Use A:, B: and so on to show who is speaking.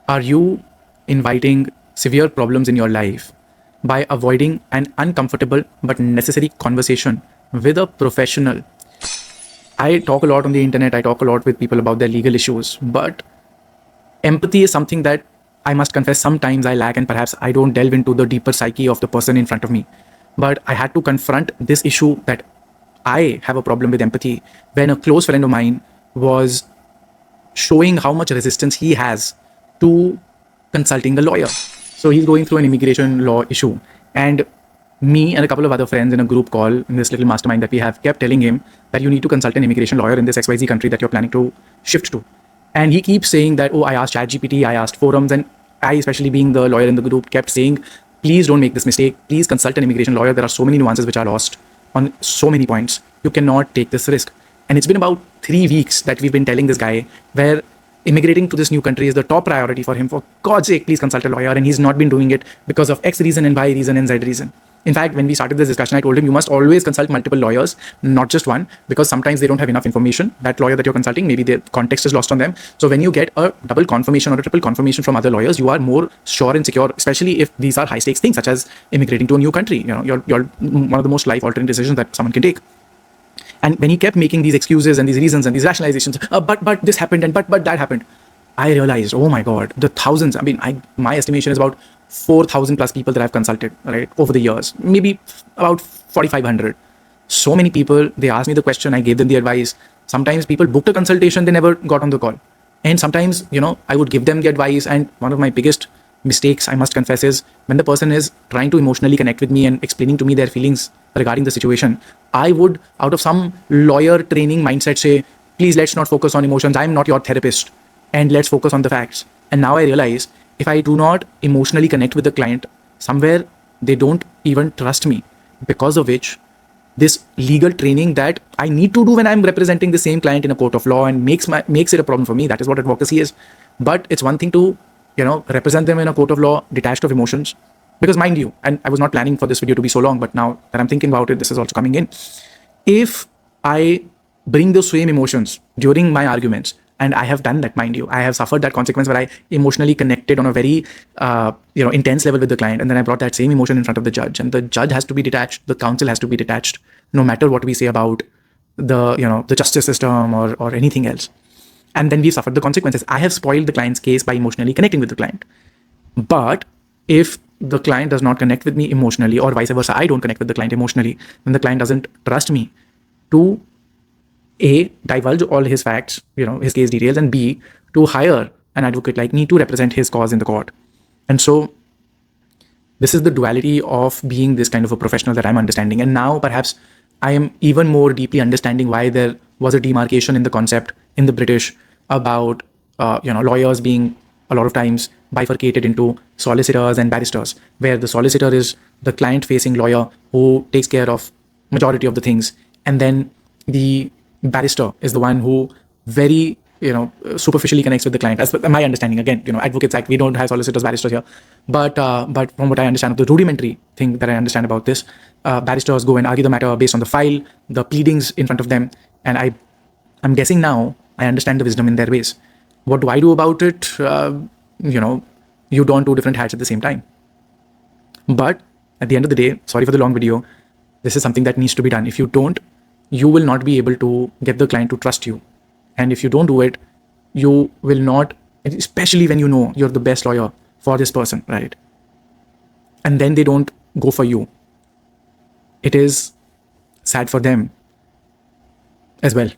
A: Are you inviting severe problems in your life by avoiding an uncomfortable but necessary conversation with a professional? I talk a lot on the internet, I talk a lot with people about their legal issues, but empathy is something that I must confess sometimes I lack, and perhaps I don't delve into the deeper psyche of the person in front of me. But I had to confront this issue that I have a problem with empathy when a close friend of mine was showing how much resistance he has to consulting a lawyer. So he's going through an immigration law issue, and me and a couple of other friends in a group call in this little mastermind that we have kept telling him that you need to consult an immigration lawyer in this XYZ country that you're planning to shift to. And he keeps saying that, oh, I asked ChatGPT, I asked forums, and I, especially being the lawyer in the group, kept saying, please don't make this mistake. Please consult an immigration lawyer. There are so many nuances which are lost on so many points. You cannot take this risk. And it's been about 3 weeks that we've been telling this guy where immigrating to this new country is the top priority for him. For God's sake, please consult a lawyer. And he's not been doing it because of X reason and Y reason and Z reason. In fact, when we started this discussion, I told him you must always consult multiple lawyers, not just one, because sometimes they don't have enough information. That lawyer that you're consulting, maybe the context is lost on them. So when you get a double confirmation or a triple confirmation from other lawyers, you are more sure and secure, especially if these are high stakes things such as immigrating to a new country. You know, you're one of the most life altering decisions that someone can take. And when he kept making these excuses and these reasons and these rationalizations, but this happened and but that happened, I realized, oh my God, the thousands. I mean, my estimation is about 4,000 plus people that I've consulted, right, over the years, maybe about 4,500. So many people, they asked me the question, I gave them the advice. Sometimes people booked a consultation, they never got on the call. And sometimes, I would give them the advice. And one of my biggest mistakes, I must confess, is when the person is trying to emotionally connect with me and explaining to me their feelings regarding the situation, I would, out of some lawyer training mindset, say, please, let's not focus on emotions. I'm not your therapist. And let's focus on the facts. And now I realize if I do not emotionally connect with the client, somewhere they don't even trust me, because of which this legal training that I need to do when I'm representing the same client in a court of law and makes it a problem for me. That is what advocacy is. But it's one thing to, represent them in a court of law detached of emotions. Because mind you, and I was not planning for this video to be so long, but now that I'm thinking about it, this is also coming in. If I bring those same emotions during my arguments, and I have done that, mind you, I have suffered that consequence where I emotionally connected on a very, intense level with the client. And then I brought that same emotion in front of the judge, and the judge has to be detached. The counsel has to be detached, no matter what we say about the justice system or anything else. And then we suffered the consequences. I have spoiled the client's case by emotionally connecting with the client. But if the client does not connect with me emotionally, or vice versa, I don't connect with the client emotionally, then the client doesn't trust me to A, divulge all his facts, his case details, and B, to hire an advocate like me to represent his cause in the court. And so this is the duality of being this kind of a professional that I'm understanding. And now perhaps I am even more deeply understanding why there was a demarcation in the concept in the British about, lawyers being a lot of times bifurcated into solicitors and barristers, where the solicitor is the client-facing lawyer who takes care of majority of the things. And then the barrister is the one who very superficially connects with the client, as my understanding. Again, Advocates Act, we don't have solicitors, barristers here, but from what I understand, the rudimentary thing that I understand about this, barristers go and argue the matter based on the file, the pleadings in front of them, and I'm guessing now I understand the wisdom in their ways. What do I do about it? You don't do different hats at the same time. But at the end of the day, sorry for the long video, this is something that needs to be done. If you don't, you will not be able to get the client to trust you. And if you don't do it, you will not, especially when you know you're the best lawyer for this person, right? And then they don't go for you. It is sad for them as well.